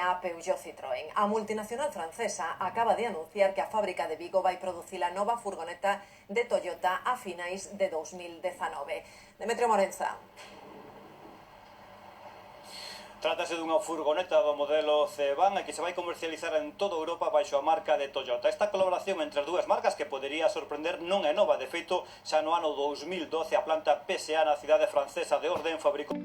A Peugeot Citroën. A multinacional francesa acaba de anunciar que a fábrica de Vigo vai producir a nova furgoneta de Toyota a finais de 2019. Demetrio Morenza. Trátase dunha furgoneta do modelo C-Van e que se vai comercializar en toda Europa baixo a marca de Toyota. Esta colaboración entre as dúas marcas, que podería sorprender, non é nova. De feito, xa no ano 2012 a planta PSA na cidade francesa de Orden fabricou